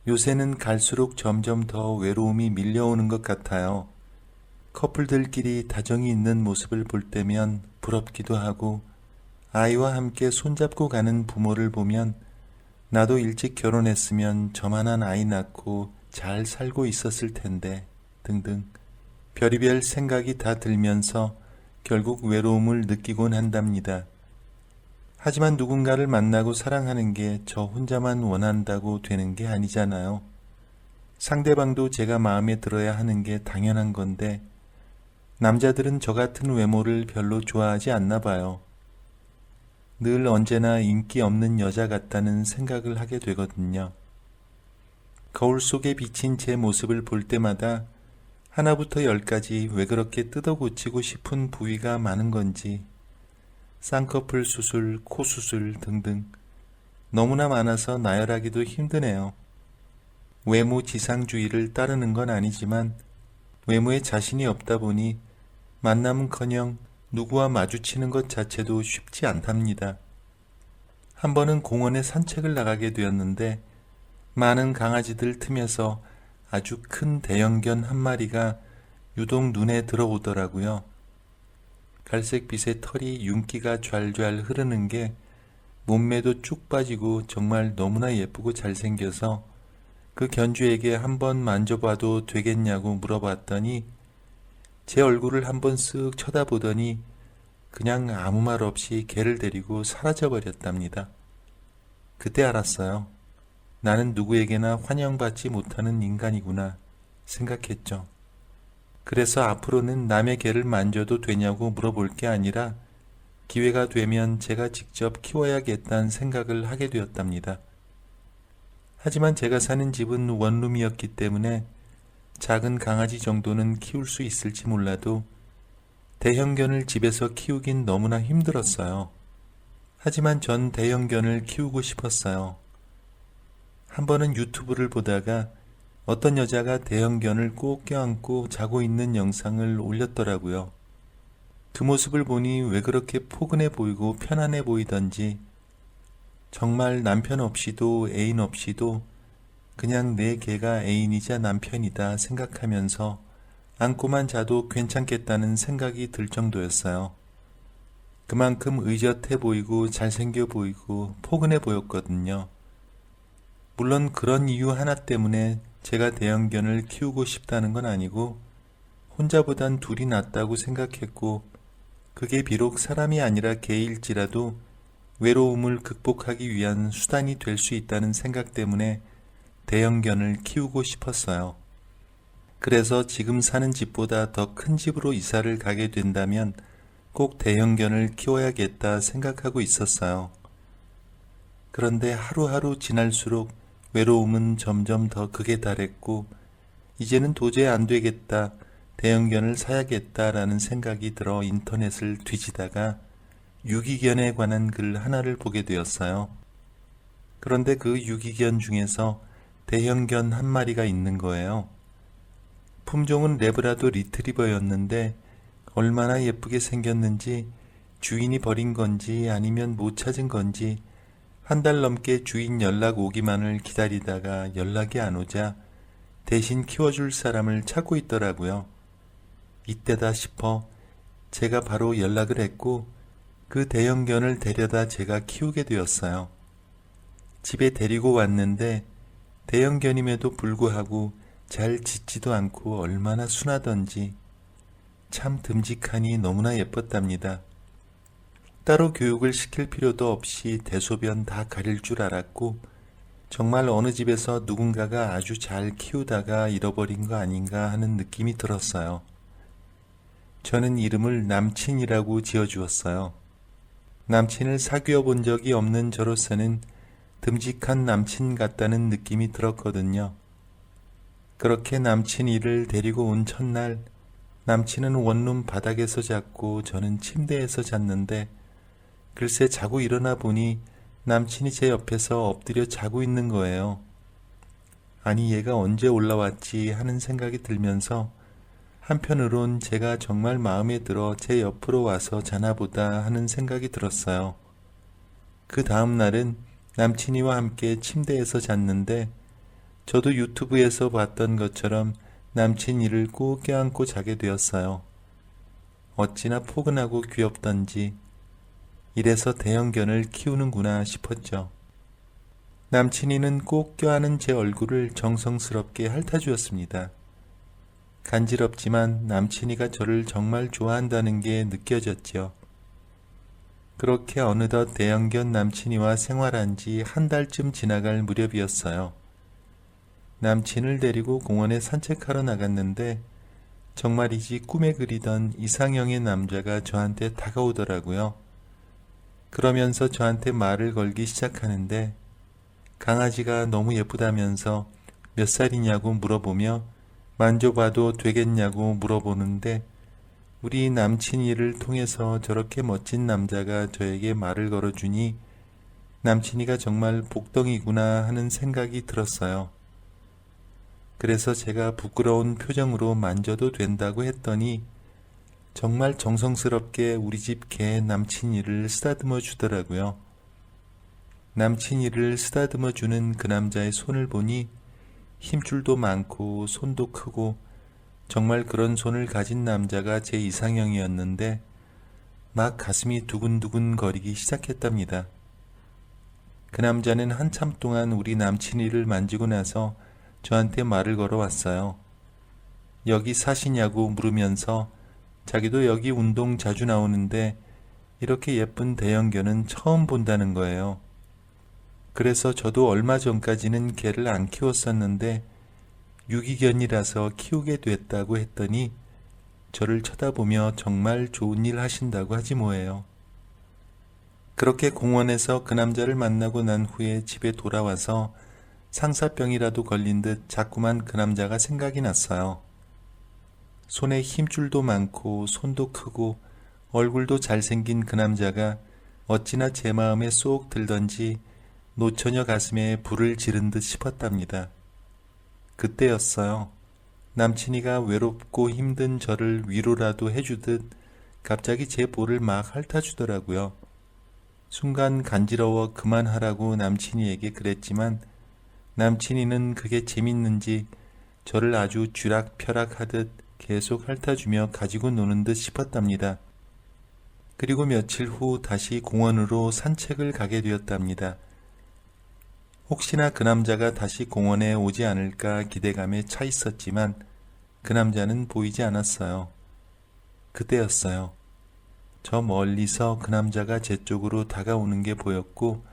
요새는 갈수록 점점 더 외로움이 밀려오는 것 같아요. 커플들끼리 다정이 있는 모습을 볼 때면 부럽기도 하고, 아이와 함께 손잡고 가는 부모를 보면 나도 일찍 결혼했으면 저만한 아이 낳고 잘 살고 있었을 텐데 등등 별의별 생각이 다 들면서 결국 외로움을 느끼곤 한답니다. 하지만 누군가를 만나고 사랑하는 게 저 혼자만 원한다고 되는 게 아니잖아요. 상대방도 제가 마음에 들어야 하는 게 당연한 건데 남자들은 저 같은 외모를 별로 좋아하지 않나 봐요. 늘 언제나 인기 없는 여자 같다는 생각을 하게 되거든요. 거울 속에 비친 제 모습을 볼 때마다 하나부터 열까지 왜 그렇게 뜯어고치고 싶은 부위가 많은 건지 쌍꺼풀 수술, 코 수술 등등 너무나 많아서 나열하기도 힘드네요. 외모 지상주의를 따르는 건 아니지만 외모에 자신이 없다 보니 만남은커녕 누구와 마주치는 것 자체도 쉽지 않답니다. 한 번은 공원에 산책을 나가게 되었는데 많은 강아지들 틈에서 아주 큰 대형견 한 마리가 유독 눈에 들어오더라고요. 갈색빛의 털이 윤기가 좔좔 흐르는 게 몸매도 쭉 빠지고 정말 너무나 예쁘고 잘생겨서 그 견주에게 한번 만져봐도 되겠냐고 물어봤더니 제 얼굴을 한번 쓱 쳐다보더니 그냥 아무 말 없이 개를 데리고 사라져 버렸답니다. 그때 알았어요. 나는 누구에게나 환영받지 못하는 인간이구나 생각했죠. 그래서 앞으로는 남의 개를 만져도 되냐고 물어볼 게 아니라 기회가 되면 제가 직접 키워야겠다는 생각을 하게 되었답니다. 하지만 제가 사는 집은 원룸이었기 때문에 작은 강아지 정도는 키울 수 있을지 몰라도 대형견을 집에서 키우긴 너무나 힘들었어요. 하지만 전 대형견을 키우고 싶었어요. 한 번은 유튜브를 보다가 어떤 여자가 대형견을 꼭 껴안고 자고 있는 영상을 올렸더라고요. 그 모습을 보니 왜 그렇게 포근해 보이고 편안해 보이던지 정말 남편 없이도 애인 없이도 그냥 내 개가 애인이자 남편이다 생각하면서 안고만 자도 괜찮겠다는 생각이 들 정도였어요. 그만큼 의젓해 보이고 잘생겨 보이고 포근해 보였거든요. 물론 그런 이유 하나 때문에 제가 대형견을 키우고 싶다는 건 아니고 혼자보단 둘이 낫다고 생각했고 그게 비록 사람이 아니라 개일지라도 외로움을 극복하기 위한 수단이 될 수 있다는 생각 때문에 대형견을 키우고 싶었어요. 그래서 지금 사는 집보다 더 큰 집으로 이사를 가게 된다면 꼭 대형견을 키워야겠다 생각하고 있었어요. 그런데 하루하루 지날수록 외로움은 점점 더 극에 달했고 이제는 도저히 안 되겠다, 대형견을 사야겠다라는 생각이 들어 인터넷을 뒤지다가 유기견에 관한 글 하나를 보게 되었어요. 그런데 그 유기견 중에서 대형견 한 마리가 있는 거예요. 품종은 레브라도 리트리버였는데 얼마나 예쁘게 생겼는지 주인이 버린 건지 아니면 못 찾은 건지 한 달 넘게 주인 연락 오기만을 기다리다가 연락이 안 오자 대신 키워줄 사람을 찾고 있더라고요. 이때다 싶어 제가 바로 연락을 했고 그 대형견을 데려다 제가 키우게 되었어요. 집에 데리고 왔는데 대형견임에도 불구하고 잘 짖지도 않고 얼마나 순하던지 참 듬직하니 너무나 예뻤답니다. 따로 교육을 시킬 필요도 없이 대소변 다 가릴 줄 알았고 정말 어느 집에서 누군가가 아주 잘 키우다가 잃어버린 거 아닌가 하는 느낌이 들었어요. 저는 이름을 남친이라고 지어주었어요. 남친을 사귀어 본 적이 없는 저로서는 듬직한 남친 같다는 느낌이 들었거든요. 그렇게 남친이를 데리고 온 첫날 남친은 원룸 바닥에서 잤고 저는 침대에서 잤는데 글쎄 자고 일어나 보니 남친이 제 옆에서 엎드려 자고 있는 거예요. 아니 얘가 언제 올라왔지 하는 생각이 들면서 한편으론 제가 정말 마음에 들어 제 옆으로 와서 자나보다 하는 생각이 들었어요. 그 다음 날은 남친이와 함께 침대에서 잤는데 저도 유튜브에서 봤던 것처럼 남친 이를 꼭 껴안고 자게 되었어요. 어찌나 포근하고 귀엽던지 이래서 대형견을 키우는구나 싶었죠. 남친이는 꼭 껴안은 제 얼굴을 정성스럽게 핥아주었습니다. 간지럽지만 남친이가 저를 정말 좋아한다는 게 느껴졌죠. 그렇게 어느덧 대형견 남친이와 생활한 지 한 달쯤 지나갈 무렵이었어요. 남친을 데리고 공원에 산책하러 나갔는데 정말이지 꿈에 그리던 이상형의 남자가 저한테 다가오더라고요. 그러면서 저한테 말을 걸기 시작하는데 강아지가 너무 예쁘다면서 몇 살이냐고 물어보며 만져봐도 되겠냐고 물어보는데 우리 남친이를 통해서 저렇게 멋진 남자가 저에게 말을 걸어주니 남친이가 정말 복덩이구나 하는 생각이 들었어요. 그래서 제가 부끄러운 표정으로 만져도 된다고 했더니 정말 정성스럽게 우리 집 개 남친이를 쓰다듬어 주더라고요. 남친이를 쓰다듬어 주는 그 남자의 손을 보니 힘줄도 많고 손도 크고 정말 그런 손을 가진 남자가 제 이상형이었는데 막 가슴이 두근두근 거리기 시작했답니다. 그 남자는 한참 동안 우리 남친이를 만지고 나서 저한테 말을 걸어왔어요. 여기 사시냐고 물으면서 자기도 여기 운동 자주 나오는데 이렇게 예쁜 대형견은 처음 본다는 거예요. 그래서 저도 얼마 전까지는 개를 안 키웠었는데 유기견이라서 키우게 됐다고 했더니 저를 쳐다보며 정말 좋은 일 하신다고 하지 뭐예요. 그렇게 공원에서 그 남자를 만나고 난 후에 집에 돌아와서 상사병이라도 걸린 듯 자꾸만 그 남자가 생각이 났어요. 손에 힘줄도 많고 손도 크고 얼굴도 잘생긴 그 남자가 어찌나 제 마음에 쏙 들던지 노처녀 가슴에 불을 지른 듯 싶었답니다. 그때였어요. 남친이가 외롭고 힘든 저를 위로라도 해주듯 갑자기 제 볼을 막 핥아주더라고요. 순간 간지러워 그만하라고 남친이에게 그랬지만 남친이는 그게 재밌는지 저를 아주 쥐락펴락하듯 계속 핥아주며 가지고 노는 듯 싶었답니다. 그리고 며칠 후 다시 공원으로 산책을 가게 되었답니다. 혹시나 그 남자가 다시 공원에 오지 않을까 기대감에 차 있었지만 그 남자는 보이지 않았어요. 그때였어요. 저 멀리서 그 남자가 제 쪽으로 다가오는 게 보였고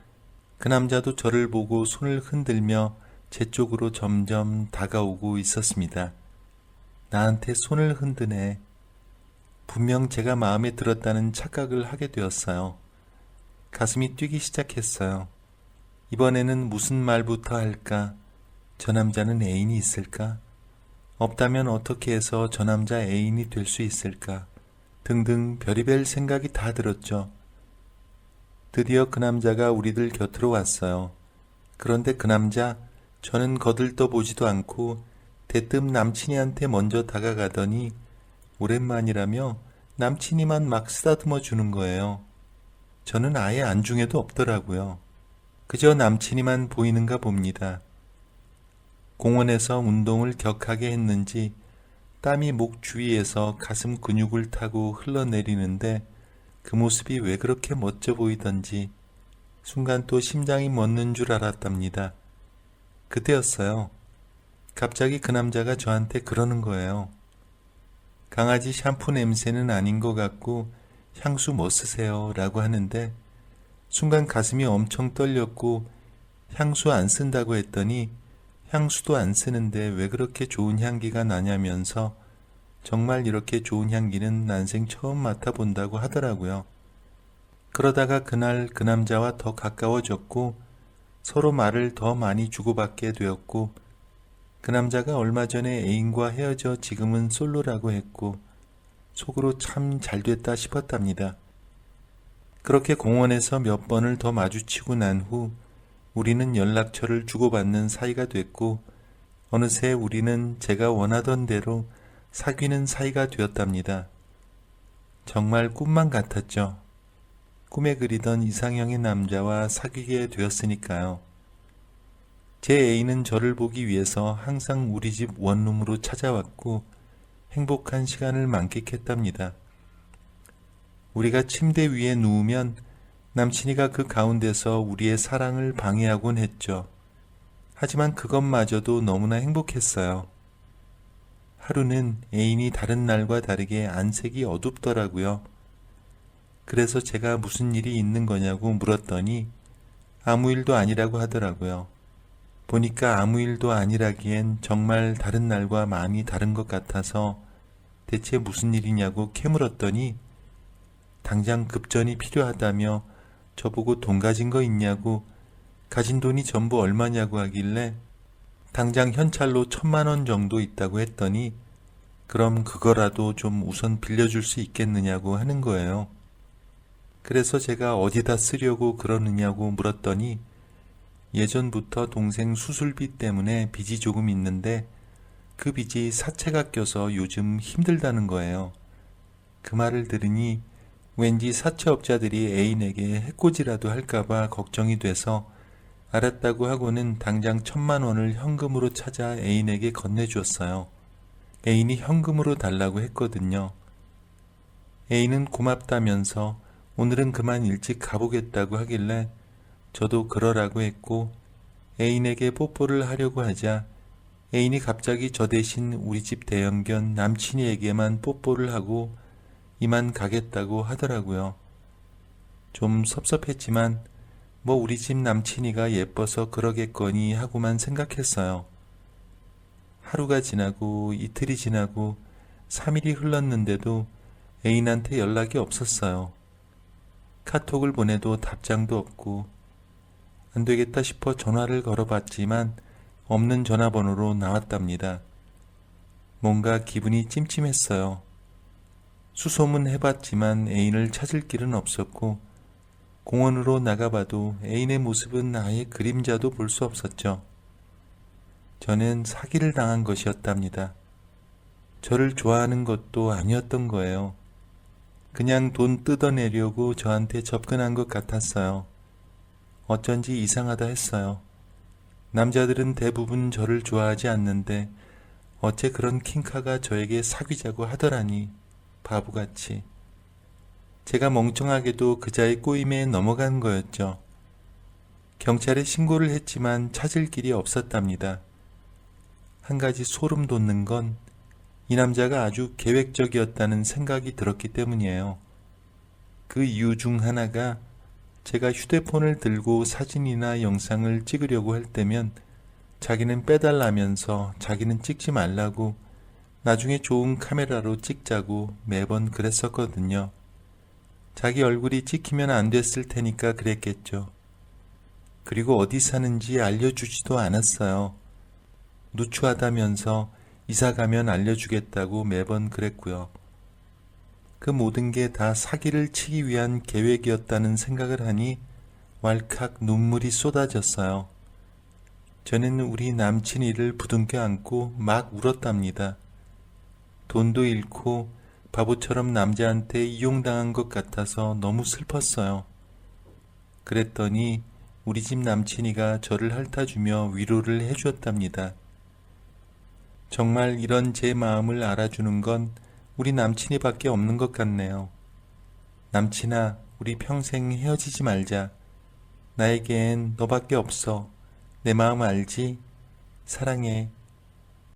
그 남자도 저를 보고 손을 흔들며 제 쪽으로 점점 다가오고 있었습니다. 나한테 손을 흔드네. 분명 제가 마음에 들었다는 착각을 하게 되었어요. 가슴이 뛰기 시작했어요. 이번에는 무슨 말부터 할까? 저 남자는 애인이 있을까? 없다면 어떻게 해서 저 남자 애인이 될 수 있을까? 등등 별의별 생각이 다 들었죠. 드디어 그 남자가 우리들 곁으로 왔어요. 그런데 그 남자, 저는 거들떠 보지도 않고 대뜸 남친이한테 먼저 다가가더니 오랜만이라며 남친이만 막 쓰다듬어 주는 거예요. 저는 아예 안중에도 없더라고요. 그저 남친이만 보이는가 봅니다. 공원에서 운동을 격하게 했는지 땀이 목 주위에서 가슴 근육을 타고 흘러내리는데 그 모습이 왜 그렇게 멋져 보이던지 순간 또 심장이 멎는 줄 알았답니다. 그때였어요. 갑자기 그 남자가 저한테 그러는 거예요. 강아지 샴푸 냄새는 아닌 것 같고 향수 뭐 쓰세요? 라고 하는데 순간 가슴이 엄청 떨렸고 향수 안 쓴다고 했더니 향수도 안 쓰는데 왜 그렇게 좋은 향기가 나냐면서 정말 이렇게 좋은 향기는 난생 처음 맡아본다고 하더라고요. 그러다가 그날 그 남자와 더 가까워졌고 서로 말을 더 많이 주고받게 되었고 그 남자가 얼마 전에 애인과 헤어져 지금은 솔로라고 했고 속으로 참 잘됐다 싶었답니다. 그렇게 공원에서 몇 번을 더 마주치고 난 후 우리는 연락처를 주고받는 사이가 됐고 어느새 우리는 제가 원하던 대로 사귀는 사이가 되었답니다. 정말 꿈만 같았죠. 꿈에 그리던 이상형의 남자와 사귀게 되었으니까요. 제 애인은 저를 보기 위해서 항상 우리 집 원룸으로 찾아왔고 행복한 시간을 만끽했답니다. 우리가 침대 위에 누우면 남친이가 그 가운데서 우리의 사랑을 방해하곤 했죠. 하지만 그것마저도 너무나 행복했어요. 하루는 애인이 다른 날과 다르게 안색이 어둡더라고요. 그래서 제가 무슨 일이 있는 거냐고 물었더니 아무 일도 아니라고 하더라고요. 보니까 아무 일도 아니라기엔 정말 다른 날과 마음이 다른 것 같아서 대체 무슨 일이냐고 캐물었더니 당장 급전이 필요하다며 저보고 돈 가진 거 있냐고, 가진 돈이 전부 얼마냐고 하길래 당장 현찰로 1,000만 원 정도 있다고 했더니 그럼 그거라도 좀 우선 빌려줄 수 있겠느냐고 하는 거예요. 그래서 제가 어디다 쓰려고 그러느냐고 물었더니 예전부터 동생 수술비 때문에 빚이 조금 있는데 그 빚이 사채가 껴서 요즘 힘들다는 거예요. 그 말을 들으니 왠지 사채업자들이 애인에게 해코지라도 할까봐 걱정이 돼서 알았다고 하고는 당장 1,000만 원을 현금으로 찾아 애인에게 건네주었어요. 애인이 현금으로 달라고 했거든요. 애인은 고맙다면서 오늘은 그만 일찍 가보겠다고 하길래 저도 그러라고 했고 애인에게 뽀뽀를 하려고 하자 애인이 갑자기 저 대신 우리 집 대형견 남친이에게만 뽀뽀를 하고 이만 가겠다고 하더라고요. 좀 섭섭했지만 뭐 우리 집 남친이가 예뻐서 그러겠거니 하고만 생각했어요. 하루가 지나고 이틀이 지나고 3일이 흘렀는데도 애인한테 연락이 없었어요. 카톡을 보내도 답장도 없고 안 되겠다 싶어 전화를 걸어봤지만 없는 전화번호로 나왔답니다. 뭔가 기분이 찜찜했어요. 수소문 해봤지만 애인을 찾을 길은 없었고 공원으로 나가봐도 애인의 모습은 아예 그림자도 볼 수 없었죠. 저는 사기를 당한 것이었답니다. 저를 좋아하는 것도 아니었던 거예요. 그냥 돈 뜯어내려고 저한테 접근한 것 같았어요. 어쩐지 이상하다 했어요. 남자들은 대부분 저를 좋아하지 않는데 어째 그런 킹카가 저에게 사귀자고 하더라니. 바보같이. 제가 멍청하게도 그자의 꼬임에 넘어간 거였죠. 경찰에 신고를 했지만 찾을 길이 없었답니다. 한 가지 소름 돋는 건 이 남자가 아주 계획적이었다는 생각이 들었기 때문이에요. 그 이유 중 하나가 제가 휴대폰을 들고 사진이나 영상을 찍으려고 할 때면 자기는 빼달라면서 자기는 찍지 말라고 나중에 좋은 카메라로 찍자고 매번 그랬었거든요. 자기 얼굴이 찍히면 안 됐을 테니까 그랬겠죠. 그리고 어디 사는지 알려주지도 않았어요. 누추하다면서 이사 가면 알려주겠다고 매번 그랬고요. 그 모든 게 다 사기를 치기 위한 계획이었다는 생각을 하니 왈칵 눈물이 쏟아졌어요. 저는 우리 남친이를 부둥켜 안고 막 울었답니다. 돈도 잃고 바보처럼 남자한테 이용당한 것 같아서 너무 슬펐어요. 그랬더니 우리 집 남친이가 저를 핥아주며 위로를 해주었답니다. 정말 이런 제 마음을 알아주는 건 우리 남친이밖에 없는 것 같네요. 남친아, 우리 평생 헤어지지 말자. 나에겐 너밖에 없어. 내 마음 알지? 사랑해.